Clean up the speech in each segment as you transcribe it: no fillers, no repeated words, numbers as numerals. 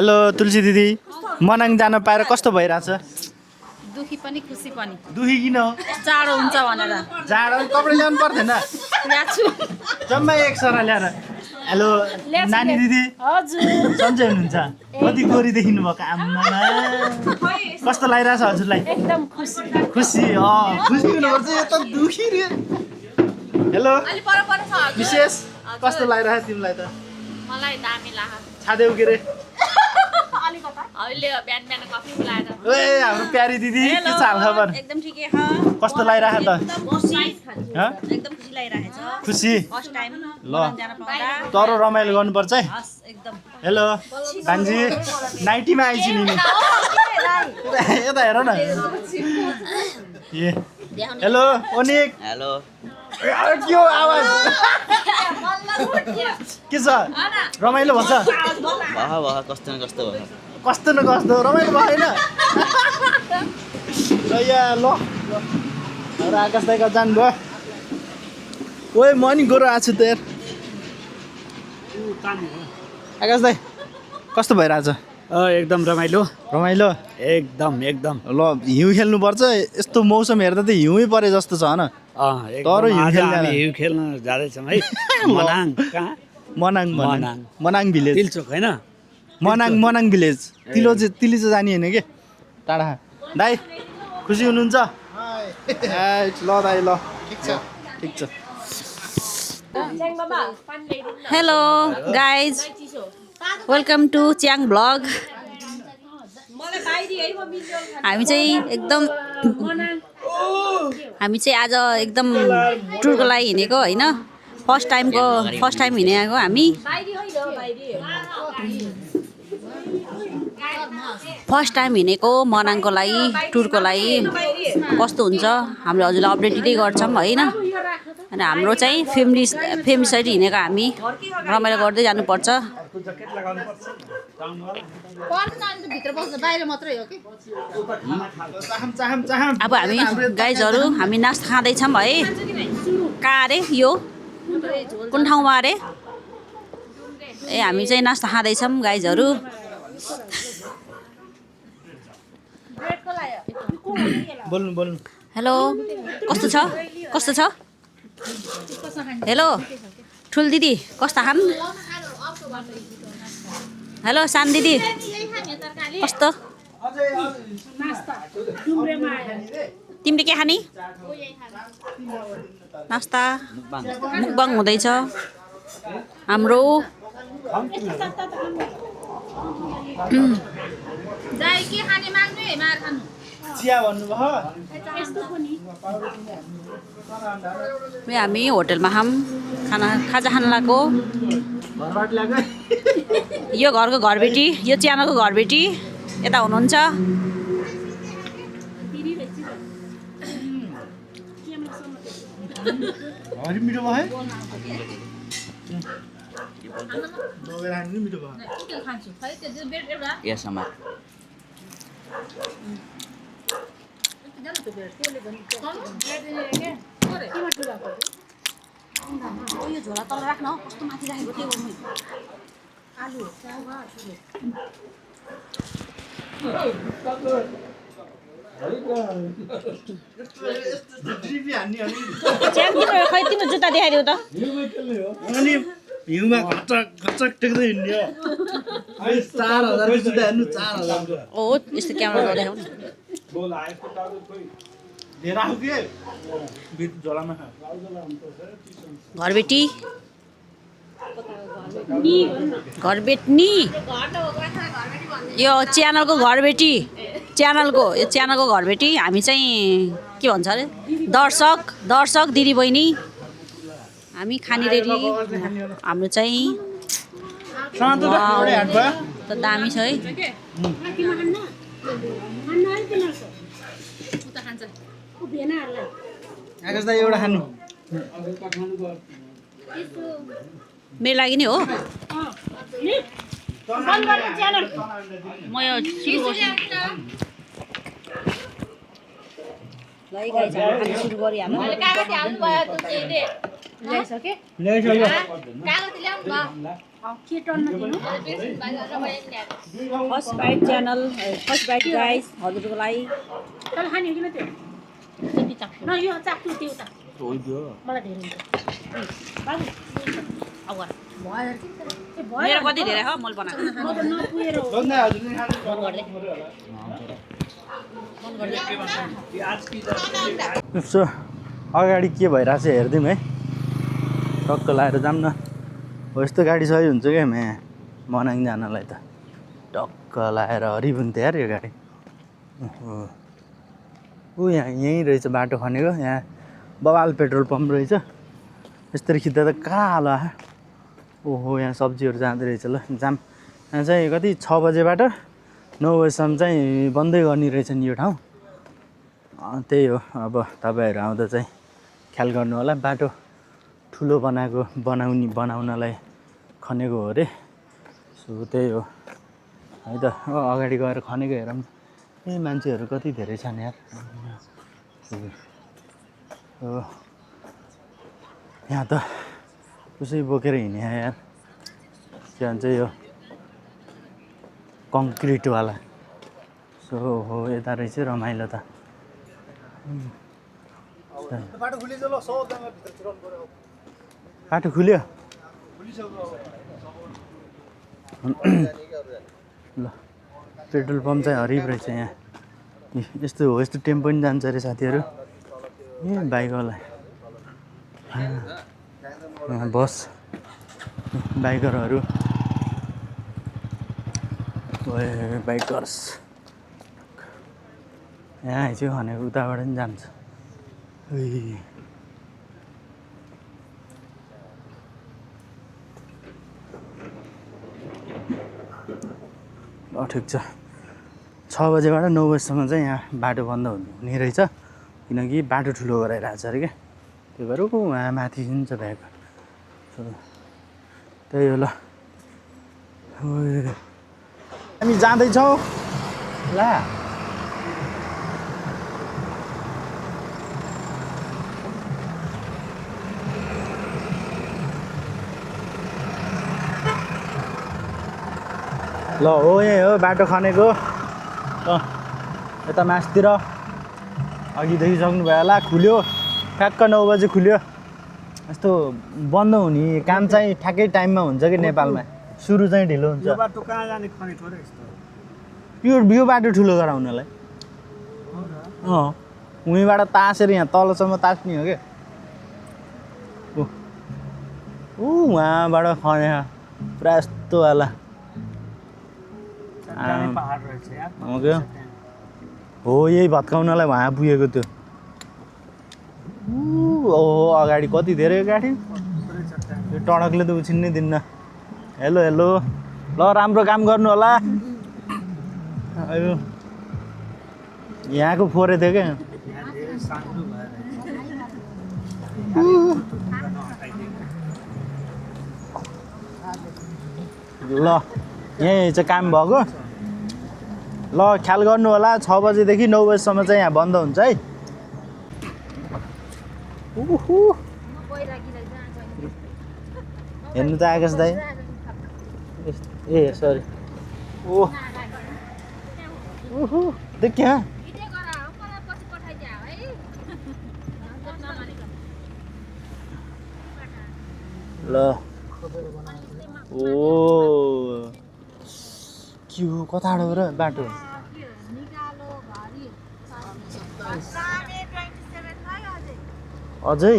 Hello तुलसी दिदी, मनाङ जान पाएर कस्तो भइरहेछ? दुखी पनि खुसी पनि। दुखी किन हो? चाँडो हुन्छ भनेर। जाडो कपडा ल्याउनु पर्दैन? ल्याछु। जम्मा एक सरा ल्याएर। हेलो नानी दिदी, हजुर। सन्चै हुनुहुन्छ? कति गोरी देखिनु भएको आम्मा। कस्तो लागिरहेछ हजुरलाई? एकदम खुसी। खुसी खुसी हुनुपर्छ, यो त दुखी रे। हेलो विशेष कस्तो लागिरहेछ तिमीलाई त? मलाई दामी लाग्यो। छादेऊ के रे? अहिले बिहान बिहान कफी पिलाएर। ए हाम्रो प्यारी दिदी, के छ हालखबर? एकदम ठिकै छ। कस्तो लागिरहेछ त? एकदम खुसी। हँ? एकदम खुसी लागिरहेछ। खुसी? फर्स्ट टाइम ल जान पाउँदा। तर रमाइलो गर्नुपर्छ है। हस् एकदम। हेलो भान्जी, नाइटीमा आइछि नि। यता हेर न। ए हेलो ओनिक। हेलो के हो आवाज? के छ रमाइलो भन्छ? भह कस्तो न कस्तो भयो। कस्तो न कस्तो रमाइलो भएन? ल र आकाश दाइका जानुभयो। ओए म नि गएर आएको छु त यार। आकाश दाइ कस्तो भइरहेछ? एकदम रमाइलो रमाइलो एकदम ल हिउँ खेल्नुपर्छ। यस्तो मौसम हेर्दा त हिउँै परे जस्तो छ होइन? तर हिउँ खेल्न जाँदैछौँ है। मनाङ कहाँ? मनाङ भिलेज। तिलचोक होइन? मनाङ भिलेज। तिलो चाहिँ जाने होइन कि टाढा। दाइ खुसी हुनुहुन्छ? ल दाइ ल ठिक छ। Hello guys, welcome to Chyang blog. हामी चाहिँ आज एकदम टुरको लागि हिँडेको होइन। फर्स्ट टाइम हिँडेको हामी। फर्स्ट टाइम हिँडेको मनाङको लागि, टुरको लागि। कस्तो हुन्छ हामीले हजुरलाई अपडेट दिँदै गर्छौँ होइन। अनि हाम्रो चाहिँ फेमिली साइड हिँडेको हामी। रमाइलो गर्दै जानुपर्छ। अब हामी गाइजहरू हामी नास्ता खाँदैछौँ है। कहाँ अरे यो कुन ठाउँमा अरे? ए हामी चाहिँ नास्ता खाँदैछौँ गाइजहरू। बोल्नु। हेलो कस्तो छ? हेलो ठुल दिदी कस्तो खान्? हेलो सान दिदी कस्तो? तिमीले के खाने? नास्ता मुकबाङ हुँदैछ हाम्रो। चिया भन्नुभयो? हामी होटलमा खाजा खान लाग्यो। घरबाट ल्याएको? यो घरको घरबेटी, यो च्यानलको घरबेटी यता हुनुहुन्छ। मिठो भयो? यसमा यो झोला तल राख्न कस्तो माथि राखेको त्यो आलु खै तिम्रो जुत्ता देखाइदेऊ त। हिउँमा घचक टेक्दै हिँड्ने हो। 4000 जुत्ता हेर्नु 4000। ओ यस्तो क्यामेरा देखाउनु। लिएर आऊ के? झोलामा घरबेटी घरबेटी यो च्यानलको घरबेटी। यो च्यानलको घरबेटी। हामी चाहिँ के भन्छ अरे दर्शक दिदी बहिनी हामी खाने रेडी। हाम्रो चाहिँ त दामी छ है। आकाश दाइ एउटा खानु? मेरो लागि नै हो। म यो सुरु गर्छु। सुरु गरिहाल्नु। First bite channel first bite guys हजुरको लागि मेरो कति धेरै हो मैले बनाएको यसो अगाडि के भइरहेछ हेरिदिउँ है टक्क लाएर जाऊँ न हो यस्तो गाडी सही हुन्छ क्या यहाँ मनाङ जानलाई त टक्क लाएर हरिबुन्थ्यो यार यो गाडी ऊ यहाँ यहीँ रहेछ बाटो खनेको यहाँ बवाल पेट्रोल पम्प रहेछ यस्तरी खिच्दा त कहाँ हालो ओहो यहाँ सब्जीहरू जाँदो रहेछ ल जाम यहाँ चाहिँ कति 6 बजेबाट 9 बजीसम्म चाहिँ बन्दै गर्ने रहेछ नि यो ठाउँ त्यही हो अब तपाईँहरू आउँदा चाहिँ ख्याल गर्नु होला बाटो ठुलो बनाउनलाई खनेको हो अरे सो त्यही हो है त अगाडि गएर खनेको हेरौँ ए मान्छेहरू कति धेरै छन् यार हो यहाँ त कसै बोकेर हिँड्ने यार के भन्छ यो कङ्क्रिटवाला सो हो यता रहेछ रमाइलो त बाटो खुल्यो ल पेट्रोल पम्प चाहिँ हरिब रहेछ यहाँ यस्तो हो यस्तो टेम्पो पनि जान्छ अरे साथीहरू ए बाइकवाला बस बाइकरहरू बाइकर्स यहाँ आइसक्यो भनेको उताबाट पनि जान्छ ल ठिक छ 6 बजेबाट 9 बजीसम्म चाहिँ यहाँ बाटो बन्द हुने रहेछ किनकि बाटो ठुलो गराइरहेको छ अरे क्या त्यही भएर उहाँ माथि हुन्छ भ्याग त्यही हो ल हामी जाँदैछौँ ला ल हो यही हो बाटो खनेको यता मासतिर अघि देखिसक्नुभयो होला खुल्यो ठ्याक्क 9 बजे खुल्यो यस्तो बन्द हुने काम चाहिँ ठ्याक्कै टाइममा हुन्छ कि नेपालमा सुरु चाहिँ ढिलो हुन्छ यो बाटो कहाँ जाने खनेको रे यस्तो यो बाटो ठुलो गराउनलाई उहीँबाट तासेर यहाँ तलसम्म तास्ने हो क्या उहाँबाट खने पुरा यस्तो वाला हो यही भत्काउनलाई उहाँ पुगेको त्यो ओहो अगाडि कति धेरै गाडी यो टडकले त उछिन्नै दिन्न हेलो हेलो ल राम्रो काम गर्नु होला यहाँको फोरे थियो क्या ल यहीँ चाहिँ काम भएको ल ख्याल गर्नु होला 6 बजेदेखि 9 बजीसम्म चाहिँ यहाँ बन्द हुन्छ है हेर्नु त आकाश दाइ ए सरी ओहो देखिया ल ओ के हो कता हो र बाटो अझै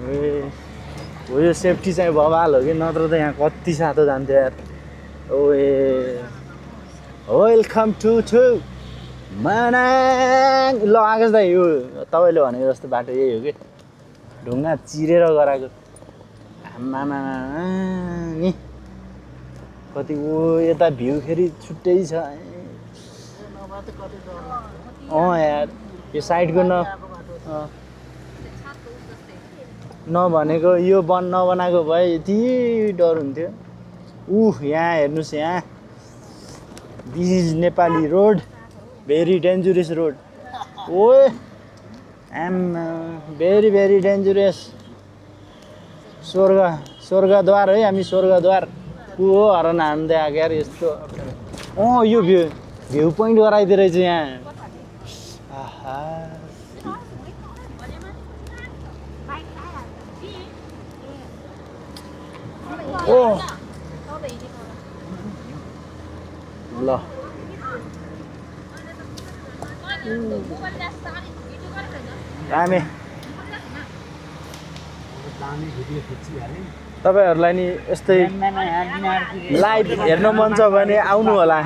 ए हो यो सेफ्टी चाहिँ बवाल हो कि नत्र त यहाँ कति सातो जान्थ्यो यार ओए वेलकम टु मनाङ ल आकाश दाइ यो तपाईँले भनेको जस्तो बाटो यही हो कि ढुङ्गा चिरेर गराएको आमामा नि कति ओ यता भ्यू फेरि छुट्टै छ यार यो साइडको नभनेको यो नबनाएको भए यति डर हुन्थ्यो यहाँ हेर्नुहोस् यहाँ this is Nepali road very dangerous road ओए आम भेरी भेरी डेन्जरस स्वर्गद्वार है हामी स्वर्गद्वार को हो हरन हान्दै आएको यार यस्तो यो भ्यू पोइन्ट गराइदिए रहेछ यहाँ आहा ओ ल दामी तपाईहरुलाई नि यस्तै लाइभ हेर्न मन छ भने आउनु होला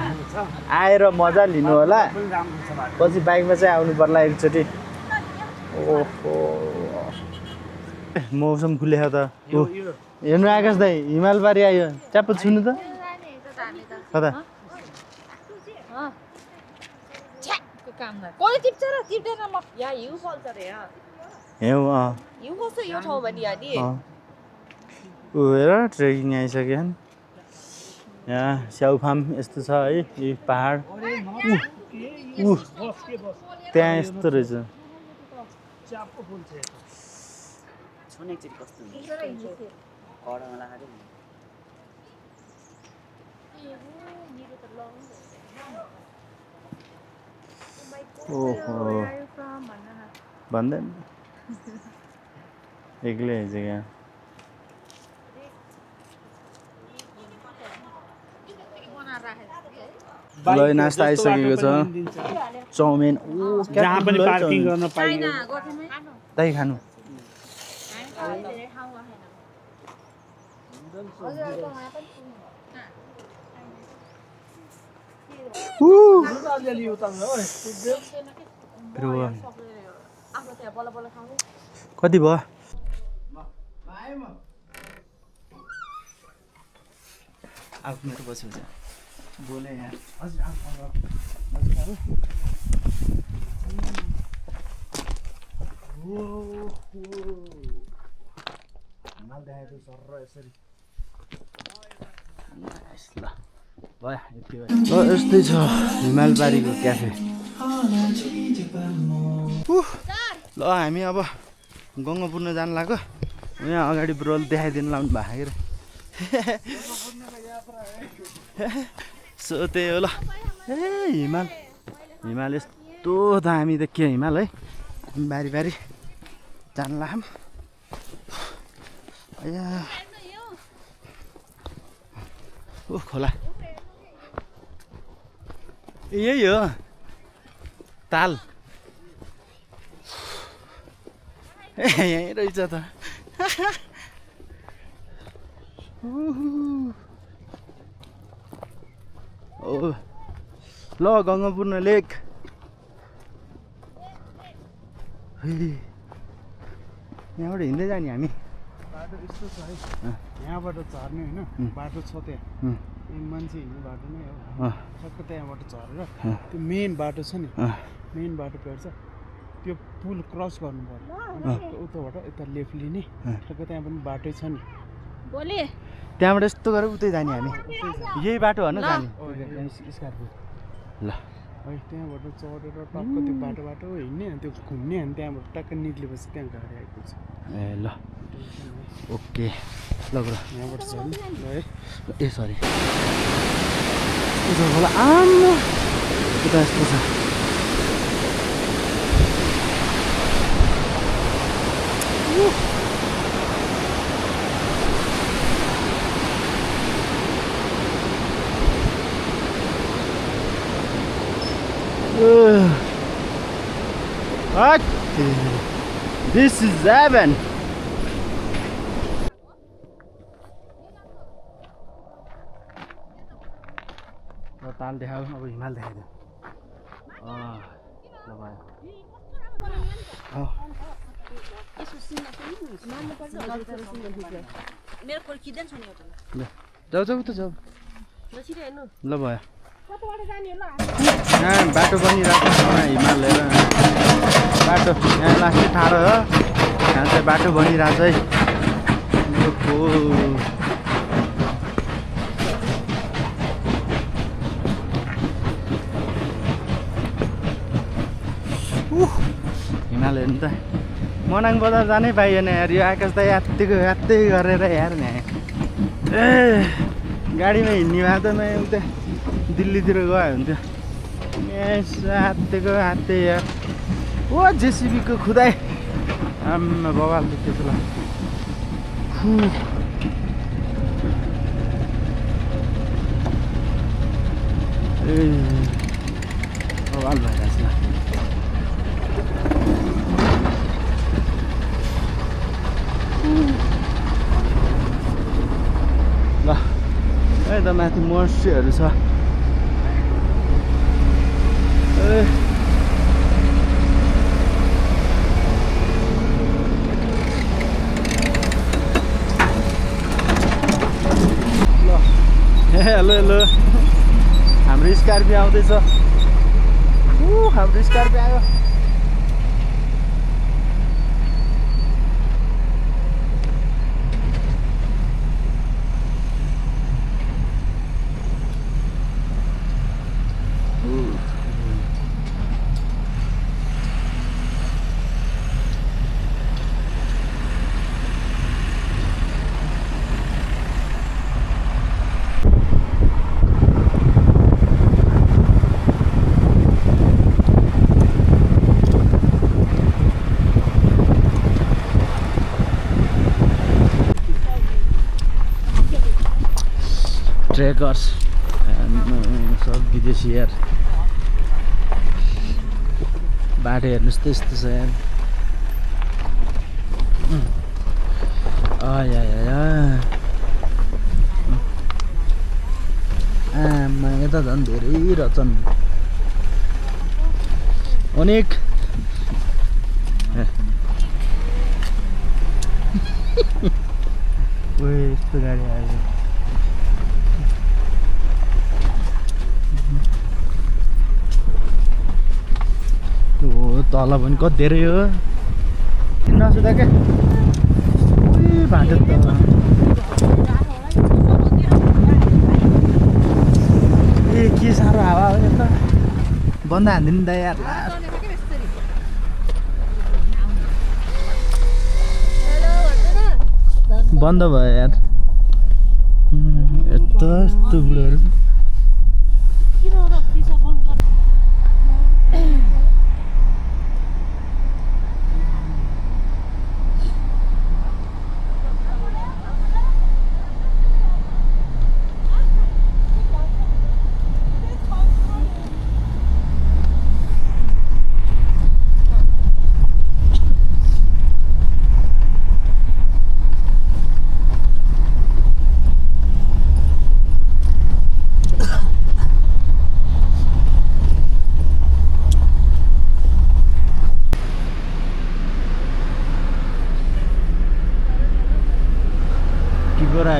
आएर मजा लिनु होला पछि बाइकमा चाहिँ आउनु पर्ला एकचोटि ओहो मौसम खुलेको त हेर्नु आकाश दाइ हिमालबारी आयो च्याप्प छुनु त कता कोले टिप्छ र टिप्दैन म यहाँ हिउँ फल्छ रे हेउ हिउँ कस्तो यो ठाउँमा नि अनि ऊ हेर ट्रेकिङ आइसक्यो यहाँ स्याउ फार्म यस्तो छ है यी पहाड त्यहाँ यस्तो रहेछ ओहो भन्दैन एक्लै आइज यहाँ ल नास्ता आइसकेको छ चाउमिन जहाँ पनि पार्किङ गर्न पाइयो त्यही खानु कति भयो आफू मेरो पछि हुन्छ बोले यहाँ हिमाल देखाएको सर यसरी ल भयो यति भयो यस्तै छ हिमालबारीको क्याफे ल हामी अब गङ्गापुर्न जानु लाग्यो यहाँ अगाडि ब्रोल देखाइदिनु लाउनु भएको सो त्यही हो ल हिमाल यस्तो दामी देखियो हिमाल है बारी बारी जानु लाग्यौँ ओ खोला यही हो ताल यहीँ रहेछ त ओ ल गङ्गापूर्ण लेक यहाँबाट हिँड्दै जाने हामी बाटो यस्तो छ है यहाँबाट झर्ने होइन बाटो छ त्यहाँ मान्छे हिँड्ने बाटो नै हो ठक्क त्यहाँबाट झरेर त्यो मेन बाटो छ नि मेन बाटो भेट्छ त्यो पुल क्रस गर्नु पर्यो उताबाट यता लेफ्ट लिने ठक्क त्यहाँ पनि बाटै छ नि त्यहाँबाट यस्तो गरेर उतै जाने हामी यही बाटो होइन जाने स्कार्पियो ल है त्यहाँबाट चढेर टक्क त्यो बाटो हिँड्ने अनि त्यो घुम्ने अनि त्यहाँबाट टक्क निक्लेपछि त्यहाँ गाडी आइपुग्छ ए ल ओके ल गुरु यहाँबाट झर्ने है ए सरी होला आम्मा उता यस्तो छ What? This is heaven. ताल देखाऊ अब हिमाल देखाइदियो ल भयो जाऊ जाऊ त जाऊ ल भयो यहाँ बाटो बनिरहेको छ हिमाल हेर बाटो यहाँ लास्टै ठाडो हो यहाँ चाहिँ बाटो बनिरहेको छ है हिमाल हेर्नु त मनाङ बजार जानै पाइएन यार यो आकाश त यात्तिको यात्तै गरेर यार नि ए गाडीमा हिँड्ने भए त म उता दिल्लीतिर गयो हुन्थ्यो हात्तेको हात्ते यार ओ जेसिबीको खुदाइ आम्मा बवाल देख्थ्यो ल ए बवाल भइरहेछ ल है त माथि मर्सीहरू छ ए हेलो हेलो हाम्रो स्कर्पियो आउँदैछ हाम्रो स्कर्पियो आयो ट्रेकर्स सब विदेशी यार बाटो हेर्नुहोस् त यस्तो छ यार आमा यता झन् धेरै रहेछन् अनेक यस्तो गाडी आयो तल पनि कति धेरै हो नसुधा क्या बाटो त ए के साह्रो हावा हो त बन्द हानिदिनु त यार बन्द भयो यार यस्तो बुढोहरू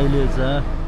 अहिले छ